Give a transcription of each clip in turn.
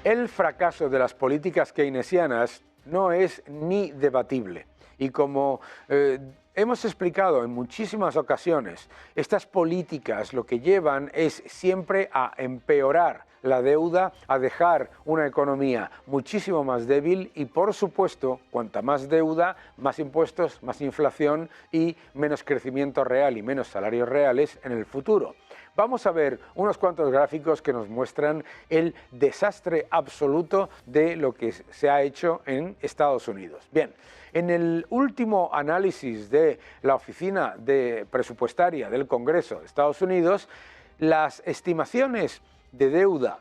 El fracaso de las políticas keynesianas no es ni debatible. Y como hemos explicado en muchísimas ocasiones, estas políticas lo que llevan es siempre a empeorar la deuda, a dejar una economía muchísimo más débil y, por supuesto, cuanta más deuda, más impuestos, más inflación y menos crecimiento real y menos salarios reales en el futuro. Vamos a ver unos cuantos gráficos que nos muestran el desastre absoluto de lo que se ha hecho en Estados Unidos. Bien, en el último análisis de la Oficina Presupuestaria del Congreso de Estados Unidos, las estimaciones de deuda,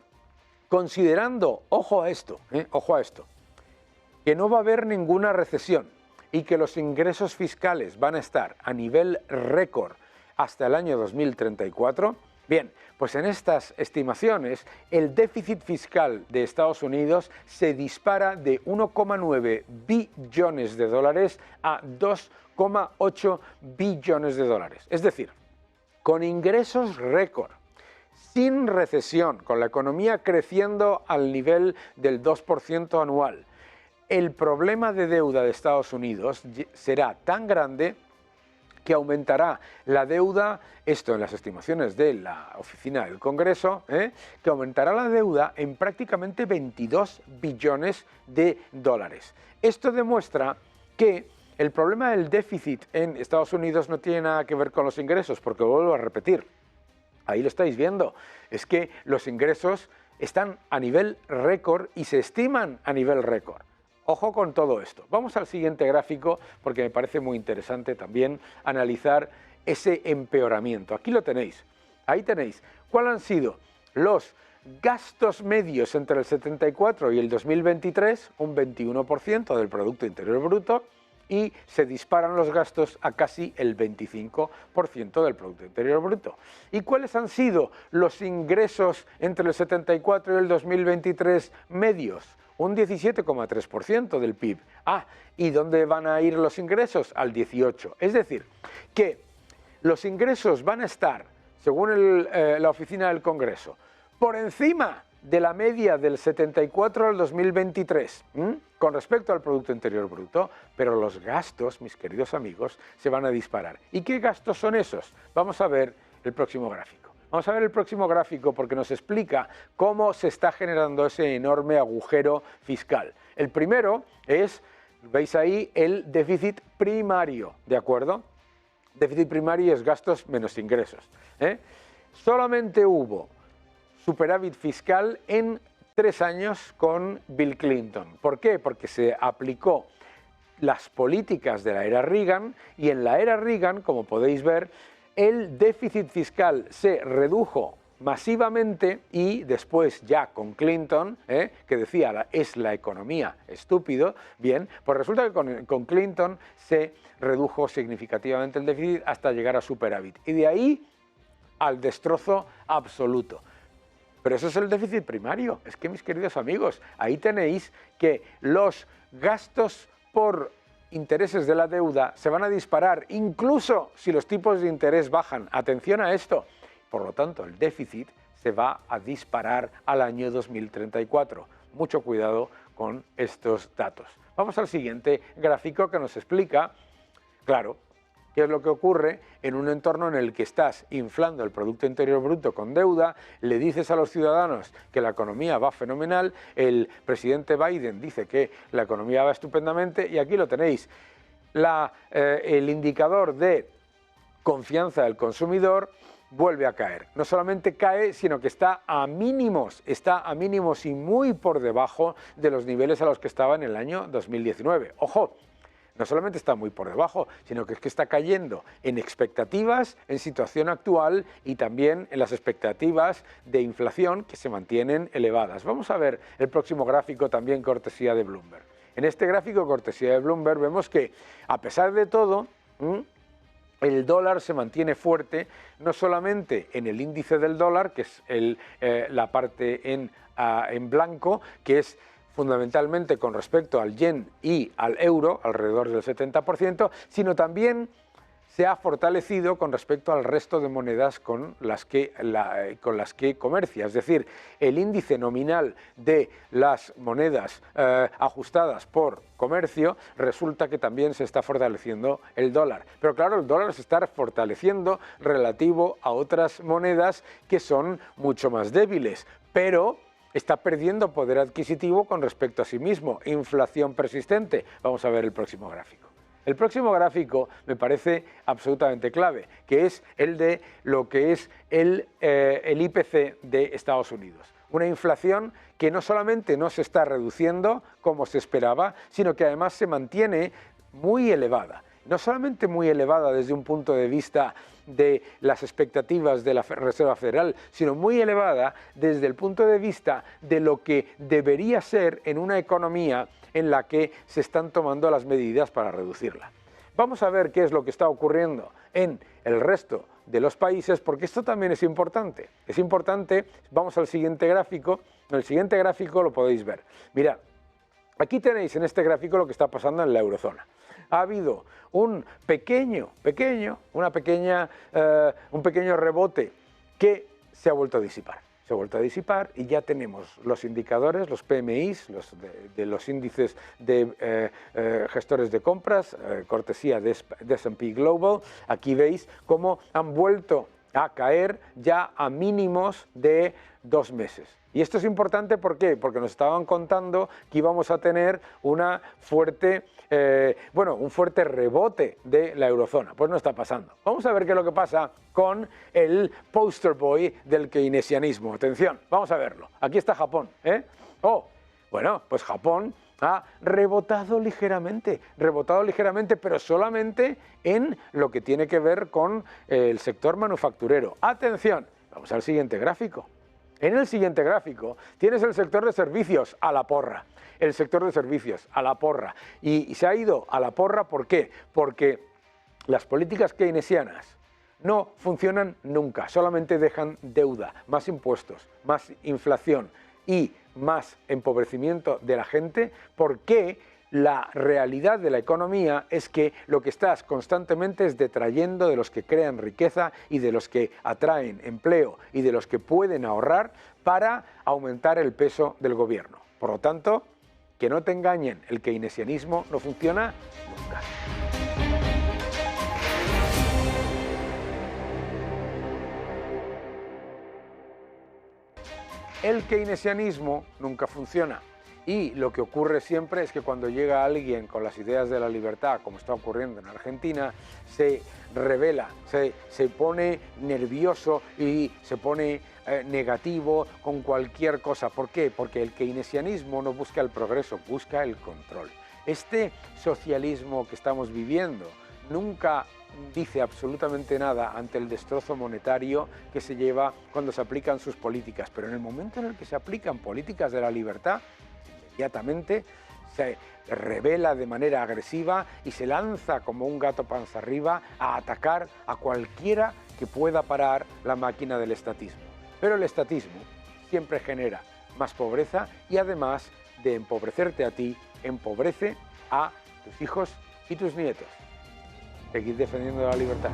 considerando, ojo a esto, que no va a haber ninguna recesión y que los ingresos fiscales van a estar a nivel récord hasta el año 2034, bien, pues en estas estimaciones el déficit fiscal de Estados Unidos se dispara de 1,9 billones de dólares a 2,8 billones de dólares. Es decir, con ingresos récord, sin recesión, con la economía creciendo al nivel del 2% anual, el problema de deuda de Estados Unidos será tan grande que aumentará la deuda, esto en las estimaciones de la Oficina del Congreso, que aumentará la deuda en prácticamente 22 billones de dólares. Esto demuestra que el problema del déficit en Estados Unidos no tiene nada que ver con los ingresos, porque vuelvo a repetir, ahí lo estáis viendo, es que los ingresos están a nivel récord y se estiman a nivel récord. Ojo con todo esto. Vamos al siguiente gráfico porque me parece muy interesante también analizar ese empeoramiento. Aquí lo tenéis. Ahí tenéis cuáles han sido los gastos medios entre el 74 y el 2023, un 21% del Producto Interior Bruto, y se disparan los gastos a casi el 25% del Producto Interior Bruto. ¿Y cuáles han sido los ingresos entre el 74 y el 2023 medios? Un 17,3% del PIB. ¿Y dónde van a ir los ingresos? Al 18%. Es decir, que los ingresos van a estar, según la Oficina del Congreso, por encima de la media del 74 al 2023, con respecto al Producto Interior Bruto, pero los gastos, mis queridos amigos, se van a disparar. ¿Y qué gastos son esos? Vamos a ver el próximo gráfico. Vamos a ver el próximo gráfico porque nos explica cómo se está generando ese enorme agujero fiscal. El primero es, veis ahí, el déficit primario, ¿de acuerdo? Déficit primario es gastos menos ingresos. Solamente hubo superávit fiscal en 3 años con Bill Clinton. ¿Por qué? Porque se aplicó las políticas de la era Reagan y en la era Reagan, como podéis ver, el déficit fiscal se redujo masivamente y después ya con Clinton, que decía es la economía estúpido, bien, pues resulta que con Clinton se redujo significativamente el déficit hasta llegar a superávit y de ahí al destrozo absoluto. Pero eso es el déficit primario. Es que, mis queridos amigos, ahí tenéis que los gastos por intereses de la deuda se van a disparar, incluso si los tipos de interés bajan. Atención a esto. Por lo tanto, el déficit se va a disparar al año 2034. Mucho cuidado con estos datos. Vamos al siguiente gráfico que nos explica, claro, qué es lo que ocurre en un entorno en el que estás inflando el Producto Interior Bruto con deuda, le dices a los ciudadanos que la economía va fenomenal, el presidente Biden dice que la economía va estupendamente y aquí lo tenéis, el indicador de confianza del consumidor vuelve a caer. No solamente cae, sino que está a mínimos y muy por debajo de los niveles a los que estaba en el año 2019. ¡Ojo! No solamente está muy por debajo, sino que es que está cayendo en expectativas, en situación actual y también en las expectativas de inflación que se mantienen elevadas. Vamos a ver el próximo gráfico también cortesía de Bloomberg. En este gráfico cortesía de Bloomberg vemos que a pesar de todo, el dólar se mantiene fuerte, no solamente en el índice del dólar, que es la parte en blanco, que es fundamentalmente con respecto al yen y al euro, alrededor del 70%, sino también se ha fortalecido con respecto al resto de monedas con las que comercia. Es decir, el índice nominal de las monedas ajustadas por comercio, resulta que también se está fortaleciendo el dólar. Pero claro, el dólar se está fortaleciendo relativo a otras monedas que son mucho más débiles, pero está perdiendo poder adquisitivo con respecto a sí mismo. Inflación persistente. Vamos a ver el próximo gráfico. El próximo gráfico me parece absolutamente clave, que es el de lo que es el IPC de Estados Unidos. Una inflación que no solamente no se está reduciendo como se esperaba, sino que además se mantiene muy elevada. No solamente muy elevada desde un punto de vista de las expectativas de la Reserva Federal, sino muy elevada desde el punto de vista de lo que debería ser en una economía en la que se están tomando las medidas para reducirla. Vamos a ver qué es lo que está ocurriendo en el resto de los países, porque esto también es importante. Es importante, vamos al siguiente gráfico. En el siguiente gráfico lo podéis ver. Mirad, aquí tenéis en este gráfico lo que está pasando en la eurozona. Ha habido un pequeño rebote que se ha vuelto a disipar. Se ha vuelto a disipar y ya tenemos los indicadores, los PMIs, los índices de gestores de compras, cortesía de S&P Global. Aquí veis cómo han vuelto a caer ya a mínimos de 2 meses. Y esto es importante, ¿por qué? Porque nos estaban contando que íbamos a tener un fuerte rebote de la eurozona. Pues no está pasando. Vamos a ver qué es lo que pasa con el poster boy del keynesianismo. Atención, vamos a verlo. Aquí está Japón. Pues Japón ha rebotado ligeramente, pero solamente en lo que tiene que ver con el sector manufacturero. Atención, vamos al siguiente gráfico. En el siguiente gráfico tienes el sector de servicios a la porra. El sector de servicios a la porra. Y se ha ido a la porra, ¿por qué? Porque las políticas keynesianas no funcionan nunca, solamente dejan deuda, más impuestos, más inflación y más empobrecimiento de la gente, porque la realidad de la economía es que lo que estás constantemente es detrayendo de los que crean riqueza y de los que atraen empleo y de los que pueden ahorrar para aumentar el peso del gobierno. Por lo tanto, que no te engañen, el keynesianismo no funciona nunca. El keynesianismo nunca funciona. Y lo que ocurre siempre es que cuando llega alguien con las ideas de la libertad, como está ocurriendo en Argentina, se revela, se pone nervioso y se pone negativo con cualquier cosa. ¿Por qué? Porque el keynesianismo no busca el progreso, busca el control. Este socialismo que estamos viviendo nunca dice absolutamente nada ante el destrozo monetario que se lleva cuando se aplican sus políticas, pero en el momento en el que se aplican políticas de la libertad, inmediatamente se revela de manera agresiva y se lanza como un gato panza arriba a atacar a cualquiera que pueda parar la máquina del estatismo. Pero el estatismo siempre genera más pobreza y además de empobrecerte a ti, empobrece a tus hijos y tus nietos. Seguid defendiendo la libertad.